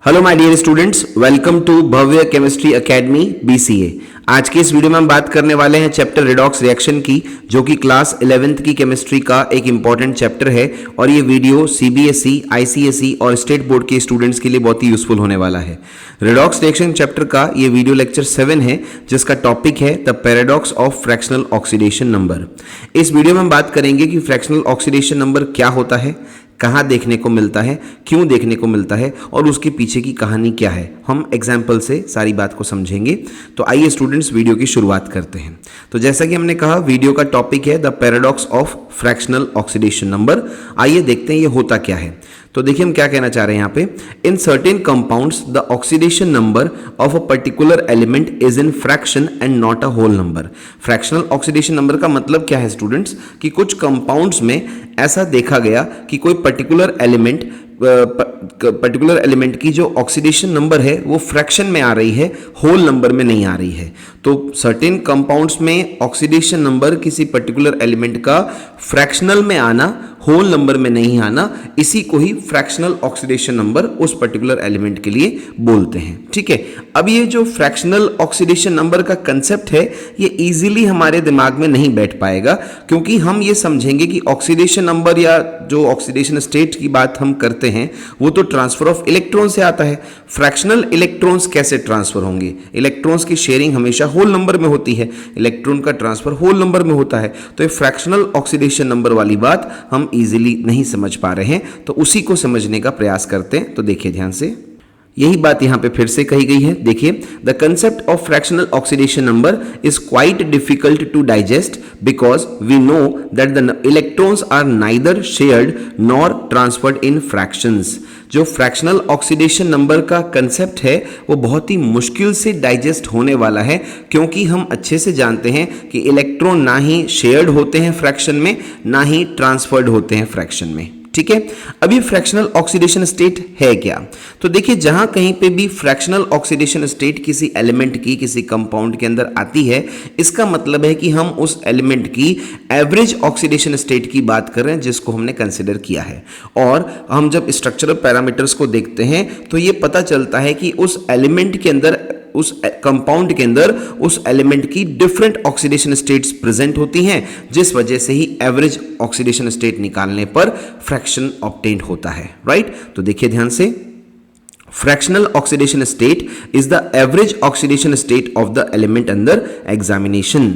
Hello my dear students, welcome to Bhavya chemistry academy BCA. आज के इस वीडियो में हम बात करने वाले हैं चैप्टर रिडॉक्स रिएक्शन की, जो कि क्लास 11th की केमिस्ट्री का एक इंपॉर्टेंट चैप्टर है और ये वीडियो सीबीएसई, आईसीएसई और स्टेट बोर्ड के स्टूडेंट्स के लिए बहुत ही यूजफुल होने वाला है। रिडॉक्स रिएक्शन चैप्टर का ये वीडियो लेक्चर 7 है, जिसका टॉपिक है the paradox of fractional oxidation number. इस वीडियो में हम बात करेंगे कि फ्रैक्शनल ऑक्सीडेशन नंबर क्या होता है, कहाँ देखने को मिलता है, क्यों देखने को मिलता है और उसके पीछे की कहानी क्या है। हम एग्जाम्पल से सारी बात को समझेंगे। तो आइए स्टूडेंट्स, वीडियो की शुरुआत करते हैं। तो जैसा कि हमने कहा, वीडियो का टॉपिक है the paradox of fractional oxidation number. आइए देखते हैं ये होता क्या है। तो देखिए हम क्या कहना चाह रहे हैं यहाँ पे, in certain compounds the oxidation number of a particular element is in fraction and not a whole number. Fractional oxidation number का मतलब क्या है स्टूडेंट्स, कि कुछ कंपाउंड्स में ऐसा देखा गया कि कोई पर्टिकुलर एलिमेंट की जो ऑक्सीडेशन नंबर है वो फ्रैक्शन में आ रही है, होल नंबर में नहीं आ रही है। तो सर्टेन कंपाउंड्स में ऑक्सीडेशन नंबर किसी पर्टिकुलर एलिमेंट का फ्रैक्शनल में आना, होल नंबर में नहीं आना, इसी को ही फ्रैक्शनल ऑक्सीडेशन नंबर उस पर्टिकुलर एलिमेंट के लिए बोलते हैं। ठीक है, अब ये जो फ्रैक्शनल ऑक्सीडेशन नंबर का कंसेप्ट है, ये इजीली हमारे दिमाग में नहीं बैठ पाएगा, क्योंकि हम ये समझेंगे कि ऑक्सीडेशन नंबर या जो ऑक्सीडेशन स्टेट की बात हम करते हैं वो तो ट्रांसफर ऑफ इलेक्ट्रॉन से आता है। फ्रैक्शनल इलेक्ट्रॉन्स कैसे ट्रांसफर होंगे? इलेक्ट्रॉन्स की शेयरिंग हमेशा होल नंबर में होती है, इलेक्ट्रॉन का ट्रांसफर होल नंबर में होता है। तो ये फ्रैक्शनल ऑक्सीडेशन नंबर वाली बात हम इजीली नहीं समझ पा रहे हैं, तो उसी को समझने का प्रयास करते हैं। तो देखिए ध्यान से, यही बात यहां पे फिर से कही गई है। देखिए, the concept of fractional oxidation number is quite difficult to digest because we know that the electrons are neither shared nor transferred in fractions. जो फ्रैक्शनल ऑक्सीडेशन नंबर का कंसेप्ट है वो बहुत ही मुश्किल से डाइजेस्ट होने वाला है, क्योंकि हम अच्छे से जानते हैं कि इलेक्ट्रॉन ना ही शेयर्ड होते हैं फ्रैक्शन में, ना ही ट्रांसफर्ड होते हैं फ्रैक्शन में। ठीक है, अभी फ्रैक्शनल ऑक्सीडेशन स्टेट है क्या? तो देखिए, जहां कहीं पे भी फ्रैक्शनल ऑक्सीडेशन स्टेट किसी एलिमेंट की, किसी कंपाउंड के अंदर आती है, इसका मतलब है कि हम उस एलिमेंट की एवरेज ऑक्सीडेशन स्टेट की बात कर रहे हैं, जिसको हमने कंसिडर किया है। और हम जब स्ट्रक्चरल पैरामीटर्स को देखते हैं तो ये पता चलता है कि उस एलिमेंट के अंदर, उस कंपाउंड के अंदर उस एलिमेंट की डिफरेंट ऑक्सीडेशन स्टेट्स प्रेजेंट होती हैं, जिस वजह से ही एवरेज ऑक्सीडेशन स्टेट निकालने पर फ्रैक्शन ऑब्टेन्ड होता है। राइट? तो देखिए ध्यान से, fractional oxidation state is the average oxidation state of the element under examination.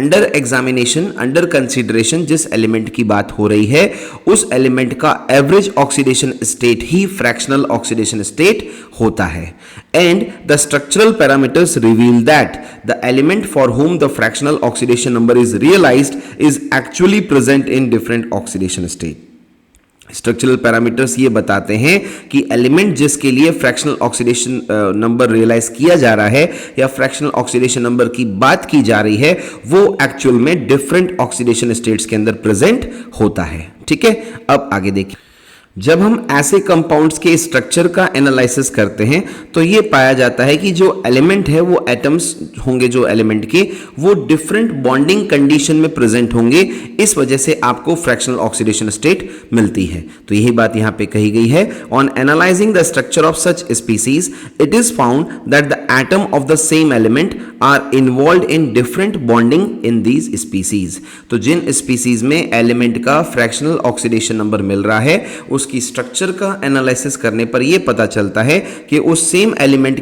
Under examination, under consideration जिस element की बात हो रही है, उस element का average oxidation state ही fractional oxidation state होता है। And the structural parameters reveal that the element for whom the fractional oxidation number is realized is actually present in different oxidation state. Structural parameters ये बताते हैं कि element जिसके लिए fractional oxidation number realise किया जा रहा है या फ्रैक्शनल ऑक्सीडेशन नंबर की बात की जा रही है, वो एक्चुअल में डिफरेंट ऑक्सीडेशन स्टेट्स के अंदर प्रेजेंट होता है। ठीक है, अब आगे देखिए, जब हम ऐसे कंपाउंड्स के स्ट्रक्चर का एनालिसिस करते हैं तो ये पाया जाता है कि जो एलिमेंट है, वो एटम्स होंगे जो एलिमेंट के, वो डिफरेंट बॉन्डिंग कंडीशन में प्रेजेंट होंगे, इस वजह से आपको फ्रैक्शनल ऑक्सीडेशन स्टेट मिलती है। तो यही बात यहां पे कही गई है, on analysing the structure of such species it is found that the atom of the same element are involved in different bonding in these species. तो जिन स्पीसीज में एलिमेंट का फ्रैक्शनल ऑक्सीडेशन नंबर मिल रहा है, उसकी स्ट्रक्चर का analysis करने पर यह पता चलता है कि उस सेम एलिमेंट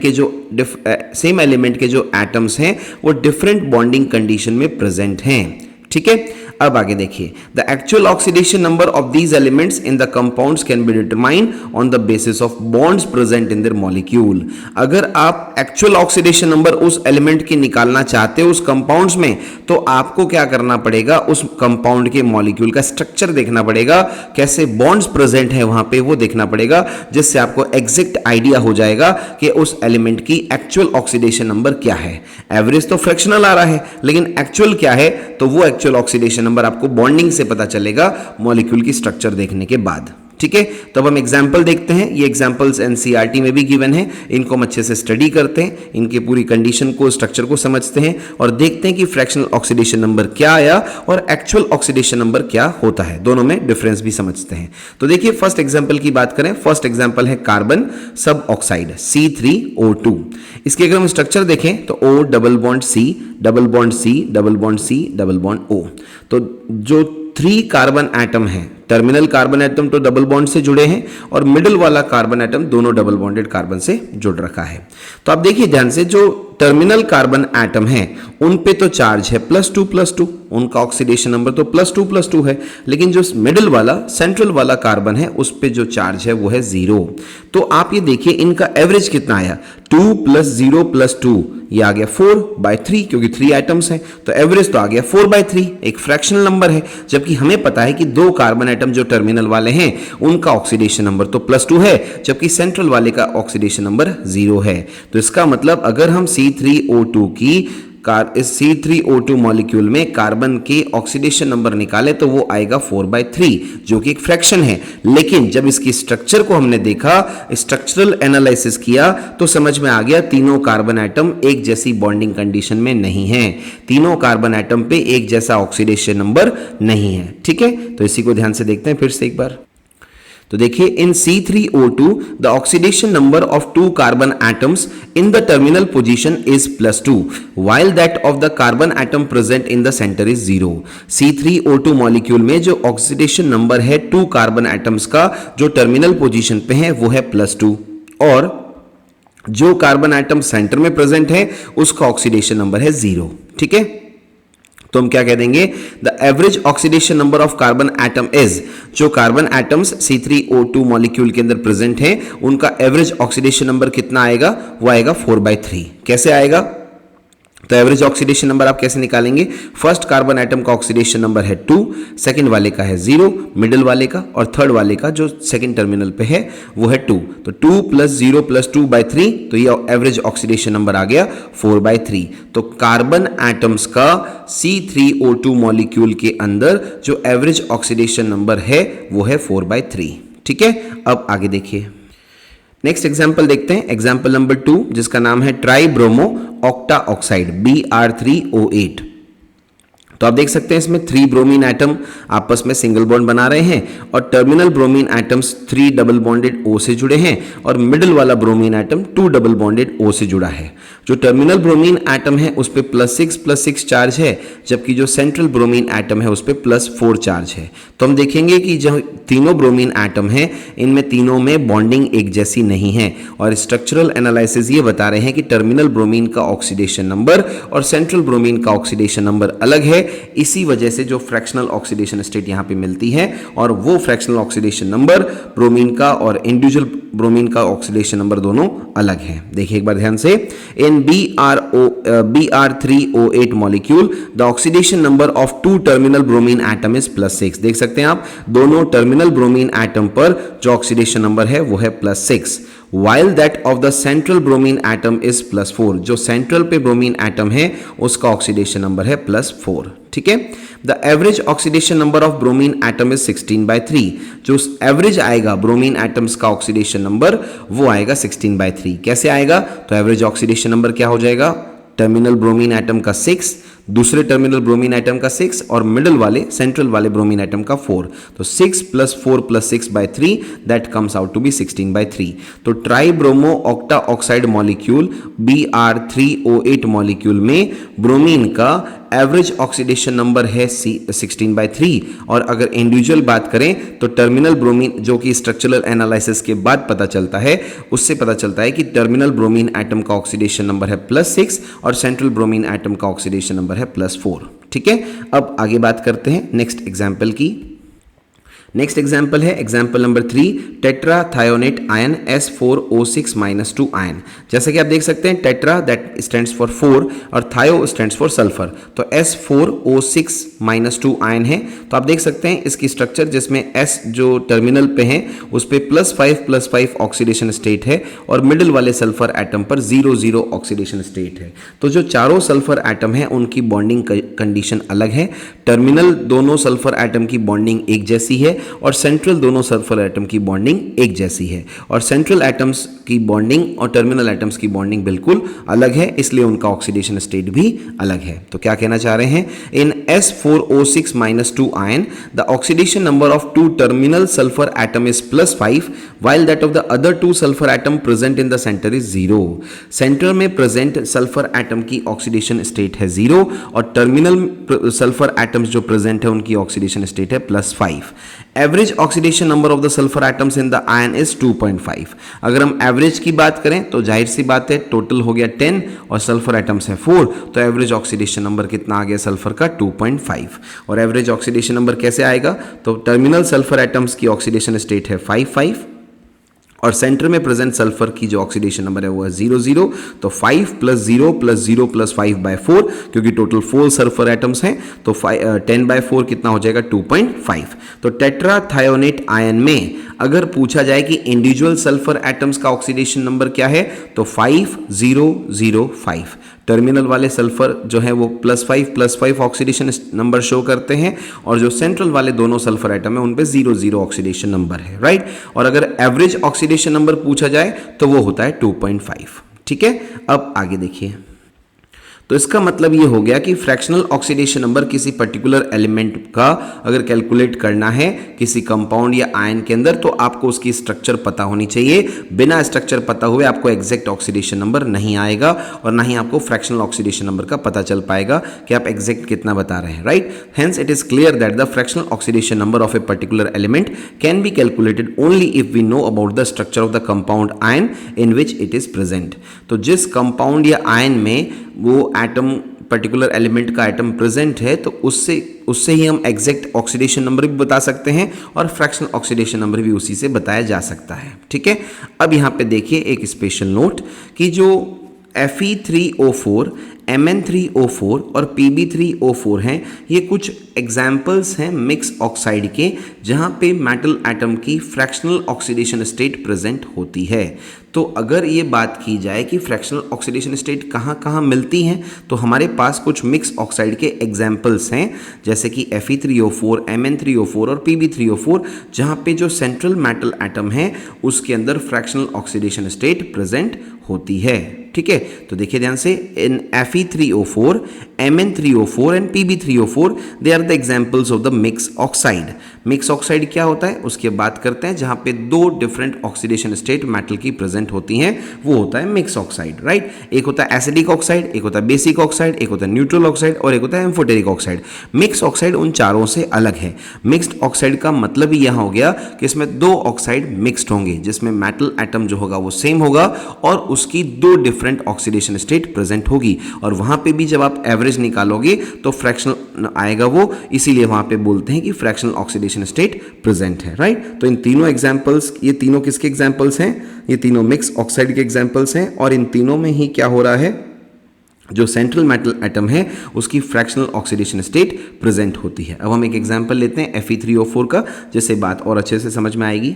के जो एटम्स हैं वो डिफरेंट बॉन्डिंग कंडीशन में प्रेजेंट हैं। ठीक है, अब आगे देखिए, the actual oxidation number of these elements in the compounds can be determined on the basis of bonds present in their molecule. अगर आप एक्चुअल ऑक्सीडेशन नंबर उस एलिमेंट की निकालना चाहते हो उस कंपाउंड्स में, तो आपको क्या करना पड़ेगा, उस कंपाउंड के मॉलिक्यूल का स्ट्रक्चर देखना पड़ेगा, कैसे बॉन्ड्स प्रेजेंट है वहां पे वो देखना पड़ेगा, जिससे आपको एग्जैक्ट आइडिया हो जाएगा कि उस एलिमेंट की एक्चुअल ऑक्सीडेशन नंबर क्या है। एवरेज तो फ्रैक्शनल आ रहा है, लेकिन एक्चुअल क्या है, तो वो एक्चुअल ऑक्सीडेशन नंबर आपको बॉन्डिंग से पता चलेगा, मॉलिक्यूल की स्ट्रक्चर देखने के बाद। ठीक है। तो अब हम एग्जाम्पल देखते हैं। ये एग्जाम्पल्स एनसीईआरटी में भी गिवन है, इनको हम अच्छे से स्टडी करते हैं, इनकी पूरी कंडीशन को, स्ट्रक्चर को समझते हैं और देखते हैं कि फ्रैक्शनल ऑक्सीडेशन नंबर क्या आया और एक्चुअल ऑक्सीडेशन नंबर क्या होता है, दोनों में डिफरेंस भी समझते हैं। तो देखिए फर्स्ट एग्जाम्पल की बात करें, फर्स्ट एग्जाम्पल है कार्बन सब ऑक्साइड C3O2। इसके अगर हम स्ट्रक्चर देखें तो O double bond C double bond C double bond C double bond O। तो जो 3 कार्बन एटम है, टर्मिनल कार्बन एटम तो डबल बॉन्ड से जुड़े हैं और मिडिल वाला कार्बन एटम दोनों डबल बॉन्डेड कार्बन से जुड़ रखा है। तो आप देखिए ध्यान से, जो टर्मिनल कार्बन एटम है उन पे तो चार्ज है +2+2, उनका ऑक्सीडेशन नंबर तो +2+2 है, लेकिन जो मिडिल वाला सेंट्रल वाला कार्बन है उस पे जो चार्ज है वो है 0। तो आप ये देखिए इनका एवरेज कितना आया, 2 + 0 + 2, ये आ गया 4/3, क्योंकि 3 आइटम्स हैं तो एवरेज तो आ गया 4/3, एक फ्रैक्शनल नंबर है। जबकि हमें पता है कि 2 कार्बन एटम जो टर्मिनल वाले हैं उनका ऑक्सीडेशन नंबर तो +2 है, जबकि सेंट्रल वाले का ऑक्सीडेशन नंबर 0 है। तो इसका मतलब अगर हम C3O2 की इस C3O2 मॉलिक्यूल में कार्बन के ऑक्सीडेशन नंबर निकाले तो वो आएगा 4/3, जो कि एक फ्रैक्शन है। लेकिन जब इसकी स्ट्रक्चर को हमने देखा, स्ट्रक्चरल एनालिसिस किया, तो समझ में आ गया तीनों कार्बन एटम एक जैसी बॉन्डिंग कंडीशन में नहीं है, तीनों कार्बन एटम पे एक जैसा ऑक्सीडेशन नंबर नहीं है। ठीक है, तो इसी को ध्यान से देखते हैं फिर से एक बार। तो देखिए इन C3O2 the oxidation number of 2 carbon atoms in the terminal position is +2 while that of the carbon atom present in the center is 0। C3O2 molecule में जो ऑक्सीडेशन नंबर है 2 कार्बन एटम्स का जो टर्मिनल पोजीशन पे है वो है +2 और जो कार्बन एटम सेंटर में प्रेजेंट है उसका ऑक्सीडेशन नंबर है 0। ठीक है, तो हम क्या कह देंगे, the average oxidation number of carbon atom is, जो कार्बन एटम्स C3O2 मॉलिक्यूल के अंदर प्रेजेंट हैं उनका एवरेज ऑक्सीडेशन नंबर कितना आएगा, वो आएगा 4/3। कैसे आएगा, तो एवरेज ऑक्सीडेशन नंबर आप कैसे निकालेंगे, फर्स्ट कार्बन एटम का ऑक्सीडेशन नंबर है 2, सेकंड वाले का है 0, मिडिल वाले का और थर्ड वाले का जो सेकंड टर्मिनल पे है वो है 2। तो 2 + 0 + 2/3, तो ये एवरेज ऑक्सीडेशन नंबर आ गया 4/3। तो कार्बन एटम्स का C3O2 मॉलिक्यूल के अंदर जो एवरेज ऑक्सीडेशन नंबर है वो है 4/3। ठीक है, अब आगे देखिए नेक्स्ट एग्जाम्पल देखते हैं, एग्जाम्पल नंबर 2 जिसका नाम है ट्राइब्रोमो ऑक्टा ऑक्साइड Br3O8। तो आप देख सकते हैं इसमें 3 ब्रोमीन एटम आपस में सिंगल बॉन्ड बना रहे हैं और terminal bromine atoms 3 double bonded O से जुड़े हैं और मिडिल वाला bromine atom 2 double bonded O से जुड़ा है। जो टर्मिनल ब्रोमीन एटम है उस पे +6 चार्ज है, जबकि जो सेंट्रल ब्रोमीन एटम है उस पे +4 चार्ज है। तो हम देखेंगे कि जो तीनों ब्रोमीन एटम हैं इनमें तीनों में बॉन्डिंग एक जैसी नहीं है और स्ट्रक्चरल एनालिसिस ये बता रहे हैं कि टर्मिनल ब्रोमीन का ऑक्सीडेशन नंबर और सेंट्रल ब्रोमीन का ऑक्सीडेशन नंबर अलग है। इसी वजह से जो फ्रैक्शनल ऑक्सीडेशन स्टेट यहां पे मिलती है और वो फ्रैक्शनल ऑक्सीडेशन नंबर ब्रोमीन का और इंडिविजुअल ब्रोमीन का ऑक्सीडेशन नंबर दोनों अलग है। देखिए एक बार ध्यान से, इन Br3O8 molecule the oxidation number of 2 terminal bromine atom is +6। देख सकते हैं आप, दोनों टर्मिनल ब्रोमीन एटम पर जो ऑक्सीडेशन नंबर है वो है +6 while that of the central bromine atom is +4। जो सेंट्रल पे ब्रोमीन एटम है उसका ऑक्सीडेशन नंबर है +4। ठीक है, the average oxidation number of bromine atom is 16/3। जो एवरेज आएगा ब्रोमीन एटम्स का ऑक्सीडेशन नंबर वो आएगा 16/3। कैसे आएगा, तो एवरेज ऑक्सीडेशन नंबर क्या हो जाएगा, टर्मिनल ब्रोमीन एटम का 6, दूसरे टर्मिनल ब्रोमीन एटम का 6 और मिडिल वाले सेंट्रल वाले ब्रोमीन एटम का 4। तो 6 + 4 + 6/3 that comes out to be 16/3। तो tribromo octa oxide molecule Br3O8 molecule में ब्रोमीन का एवरेज ऑक्सीडेशन नंबर है 16/3 और अगर इंडिविजुअल बात करें तो टर्मिनल ब्रोमीन, जो कि स्ट्रक्चरल एनालिसिस के बाद पता चलता है, उससे पता चलता है कि टर्मिनल ब्रोमीन एटम का ऑक्सीडेशन नंबर है +6 और सेंट्रल ब्रोमीन एटम का ऑक्सीडेशन नंबर है +4। ठीक है, अब आगे बात करते हैं नेक्स्ट एग्जाम्पल की। नेक्स्ट एग्जाम्पल है example number 3 tetrathionate ion S4O6-2 ion. जैसा कि आप देख सकते हैं टेट्रा दैट स्टैंड्स फॉर 4 और थायो स्टैंड्स फॉर सल्फर। तो S4O6-2 आयन है। तो आप देख सकते हैं इसकी स्ट्रक्चर जिसमें S जो टर्मिनल पे है उस पे +5 ऑक्सीडेशन स्टेट है और मिडिल वाले सल्फर एटम पर 0 ऑक्सीडेशन स्टेट है। तो जो चारों सल्फर एटम है उनकी बॉन्डिंग कंडीशन अलग है। टर्मिनल दोनों सल्फर एटम की बॉन्डिंग एक जैसी है और सेंट्रल दोनों सल्फर एटम की बॉन्डिंग एक जैसी है, और सेंट्रल एटम्स की बॉन्डिंग और टर्मिनल एटम्स की बॉन्डिंग बिल्कुल अलग है, इसलिए उनका ऑक्सीडेशन स्टेट भी अलग है। तो क्या कहना चाह रहे हैं, in S4O6-2 ion the oxidation number of two terminal sulphur atom is +5 while that of the other two sulfur atom present in the center is 0। Centre में प्रेजेंट सल्फर एटम की ऑक्सीडेशन स्टेट है 0 और terminal sulphur atoms जो present है उनकी oxidation state है +5। Average oxidation number of the sulphur atoms in the ion is 2.5। अगर हम एवरेज की बात करें तो जाहिर सी बात है, टोटल हो गया 10 और सल्फर एटम्स है 4, तो एवरेज ऑक्सीडेशन नंबर कितना आ गया सल्फर का 2.5। और एवरेज ऑक्सीडेशन नंबर कैसे आएगा, तो टर्मिनल सल्फर एटम्स की ऑक्सीडेशन स्टेट है 5 और सेंटर में प्रेजेंट सल्फर की जो ऑक्सीडेशन नंबर है वो है 0 तो 5 + 0 + 0 + 5/4, क्योंकि टोटल 4 सल्फर एटम्स हैं तो 10/4 कितना हो जाएगा 2.5। तो टेट्राथायोनेट आयन में अगर पूछा जाए कि इंडिविजुअल सल्फर एटम्स का ऑक्सीडेशन नंबर क्या है तो 5005। टर्मिनल वाले सल्फर जो है वो +5 ऑक्सीडेशन नंबर शो करते हैं और जो सेंट्रल वाले दोनों सल्फर एटम है उन पे 0 ऑक्सीडेशन नंबर है, राइट। और अगर एवरेज ऑक्सीडेशन नंबर पूछा जाए तो वो होता है 2.5। ठीक है, अब आगे देखिए। तो इसका मतलब ये हो गया कि फ्रैक्शनल ऑक्सीडेशन नंबर किसी पर्टिकुलर एलिमेंट का अगर कैलकुलेट करना है किसी कंपाउंड या आयन के अंदर तो आपको उसकी स्ट्रक्चर पता होनी चाहिए। बिना स्ट्रक्चर पता हुए आपको एग्जैक्ट ऑक्सीडेशन नंबर नहीं आएगा और ना ही आपको फ्रैक्शनल ऑक्सीडेशन नंबर का पता चल पाएगा कि आप एग्जैक्ट कितना बता रहे हैं, right. Hence it is clear that the fractional oxidation number of a particular element can be calculated only if we know about the structure of the compound ion in which it is present. तो जिस compound या ion में वो atom particular element का atom present है तो उससे ही हम एग्जैक्ट ऑक्सीडेशन नंबर भी बता सकते हैं और फ्रैक्शनल ऑक्सीडेशन नंबर भी उसी से बताया जा सकता है। ठीक है, अब यहाँ पे देखिए एक स्पेशल नोट कि जो Fe3O4, Mn3O4 और Pb3O4 हैं, ये कुछ एग्जाम्पल्स हैं मिक्स ऑक्साइड के जहाँ पे मेटल एटम की फ्रैक्शनल ऑक्सीडेशन स्टेट प्रेजेंट होती है। तो अगर ये बात की जाए कि फ्रैक्शनल ऑक्सीडेशन स्टेट कहाँ कहाँ मिलती हैं तो हमारे पास कुछ मिक्स ऑक्साइड के एग्जाम्पल्स हैं जैसे कि Fe3O4, Mn3O4 और Pb3O4 जहाँ पे जो सेंट्रल मेटल एटम है उसके अंदर फ्रैक्शनल ऑक्सीडेशन स्टेट प्रेजेंट होती है। ठीक है, तो देखिए ध्यान से, in Fe3O4, Mn3O4 and Pb3O4 they are the examples of the mix oxide. Mix oxide क्या होता है उसकी बात करते हैं, जहाँ पे दो डिफरेंट ऑक्सीडेशन स्टेट मेटल की प्रेजेंट होती हैं, वो होता है मिक्स ऑक्साइड, राइट। एक होता है एसिडिक ऑक्साइड, एक होता है बेसिक ऑक्साइड, एक होता है न्यूट्रल ऑक्साइड और एक होता है एम्फोटेरिक ऑक्साइड। मिक्स ऑक्साइड उन चारों से अलग है। मिक्स्ड ऑक्साइड का मतलब ही यहाँ हो गया कि इसमें दो ऑक्साइड मिक्स्ड होंगे जिसमें मेटल एटम जो होगा वो सेम होगा और उसकी दो डिफरेंट ऑक्सीडेशन स्टेट प्रेजेंट होगी और वहां पे भी जब आप एवरेज निकालोगे तो फ्रैक्शनल आएगा वो, इसीलिए वहां पे बोलते हैं कि फ्रैक्शनल ऑक्सीडेशन स्टेट प्रेजेंट है, राइट। तो इन तीनों एग्जांपल्स, ये तीनों किसके एग्जांपल्स हैं? ये तीनों मिक्स ऑक्साइड के एग्जांपल्स हैं और इन तीनों में ही क्या हो रहा है, जो सेंट्रल मेटल एटम है उसकी फ्रैक्शनल ऑक्सीडेशन स्टेट प्रेजेंट होती है। अब हम एक एग्जांपल लेते हैं Fe3O4 का, जिससे बात और अच्छे से समझ में आएगी।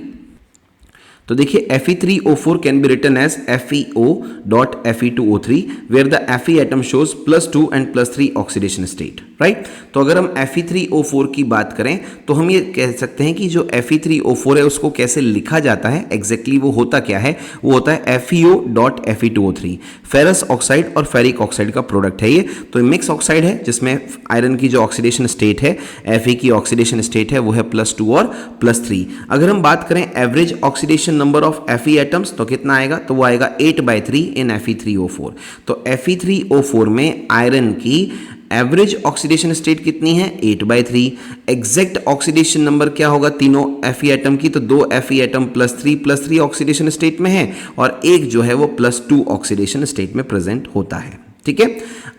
तो देखिए Fe3O4 can be written as FeO.Fe2O3 where the Fe atom shows +2 and +3 oxidation state, right. तो अगर हम Fe3O4 की बात करें तो हम ये कह सकते हैं कि जो Fe3O4 है उसको कैसे लिखा जाता है, एग्जैक्टली वो होता क्या है, वो होता है FeO.Fe2O3। फेरस ऑक्साइड और फेरिक ऑक्साइड का प्रोडक्ट है ये। तो मिक्स ऑक्साइड है जिसमें आयरन की जो ऑक्सीडेशन स्टेट है, Fe की ऑक्सीडेशन स्टेट है वो है +2 और +3। अगर हम बात करें average oxidation number of Fe atoms तो कितना आएगा, तो वो आएगा 8/3 इन Fe3O4। तो Fe3O4 में आयरन की एवरेज ऑक्सीडेशन स्टेट कितनी है, 8/3। एग्जैक्ट ऑक्सीडेशन नंबर क्या होगा तीनों Fe एटम की, तो दो Fe एटम +3 ऑक्सीडेशन स्टेट में है और एक जो है वो +2 ऑक्सीडेशन स्टेट में प्रेजेंट होता है। ठीक है,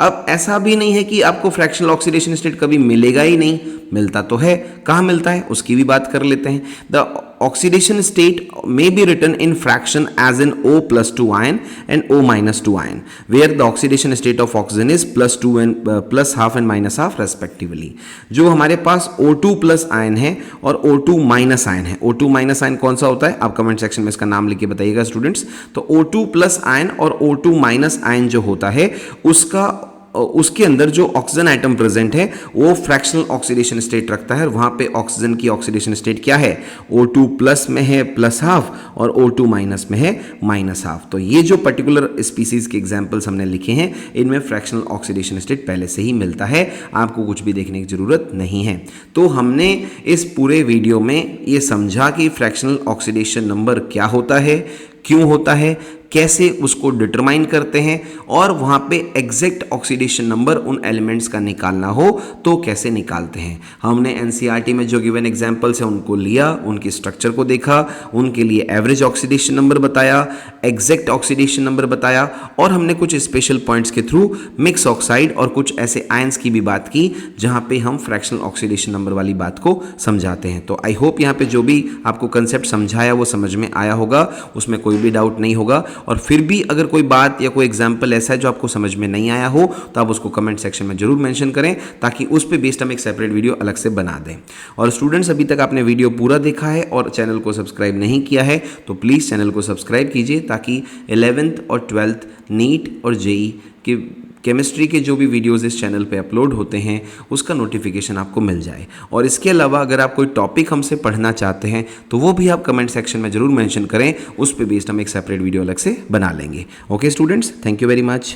अब ऐसा भी नहीं है कि आपको फ्रैक्शनल ऑक्सीडेशन स्टेट कभी मिलेगा ही नहीं, मिलता तो है। कहाँ मिलता है उसकी भी बात कर लेते हैं। The oxidation state may be written in fraction as in O+2 ion and O-2 ion where the oxidation state of oxygen is +2 and +½ and -½ respectively. जो हमारे पास O2+ आयन है और O2- आयन है, O2- आयन कौन सा होता है आप कमेंट सेक्शन में इसका नाम लिख के बताइएगा स्टूडेंट्स। तो O2+ आयन और O2- आयन जो होता है उसका उसके अंदर जो ऑक्सीजन आइटम प्रेजेंट है वो फ्रैक्शनल ऑक्सीडेशन स्टेट रखता है, और वहाँ पे ऑक्सीजन की ऑक्सीडेशन स्टेट क्या है, O2 प्लस में है प्लस हाफ और O2 माइनस में है माइनस हाफ। तो ये जो पर्टिकुलर स्पीसीज के एग्जाम्पल्स हमने लिखे हैं इनमें फ्रैक्शनल ऑक्सीडेशन स्टेट पहले से ही मिलता है, आपको कुछ भी देखने की जरूरत नहीं है। तो हमने इस पूरे वीडियो में ये समझा कि फ्रैक्शनल ऑक्सीडेशन नंबर क्या होता है, क्यों होता है, कैसे उसको डिटरमाइन करते हैं, और वहाँ पे एग्जैक्ट ऑक्सीडेशन नंबर उन एलिमेंट्स का निकालना हो तो कैसे निकालते हैं। हमने एनसीईआरटी में जो गिवन एग्जांपल्स हैं उनको लिया, उनके स्ट्रक्चर को देखा, उनके लिए एवरेज ऑक्सीडेशन नंबर बताया, एग्जैक्ट ऑक्सीडेशन नंबर बताया, और हमने कुछ स्पेशल पॉइंट्स के थ्रू मिक्स ऑक्साइड और कुछ ऐसे आयंस की भी बात की जहाँ पे हम फ्रैक्शनल ऑक्सीडेशन नंबर वाली बात को समझाते हैं। तो आई होप यहाँ पे जो भी आपको कंसेप्ट समझाया वो समझ में आया होगा, उसमें कोई भी डाउट नहीं होगा। और फिर भी अगर कोई बात या कोई एग्जाम्पल ऐसा है जो आपको समझ में नहीं आया हो तो आप उसको कमेंट सेक्शन में जरूर मेंशन करें, ताकि उस पे बेस्ड हम एक सेपरेट वीडियो अलग से बना दें। और स्टूडेंट्स, अभी तक आपने वीडियो पूरा देखा है और चैनल को सब्सक्राइब नहीं किया है तो प्लीज़ चैनल को सब्सक्राइब कीजिए, ताकि 11th और 12th नीट और जेई के केमिस्ट्री के जो भी वीडियोस इस चैनल पे अपलोड होते हैं उसका नोटिफिकेशन आपको मिल जाए। और इसके अलावा अगर आप कोई टॉपिक हमसे पढ़ना चाहते हैं तो वो भी आप कमेंट सेक्शन में ज़रूर मेंशन करें, उस पे बेस्ड हम एक सेपरेट वीडियो अलग से बना लेंगे। Okay students, thank you very much.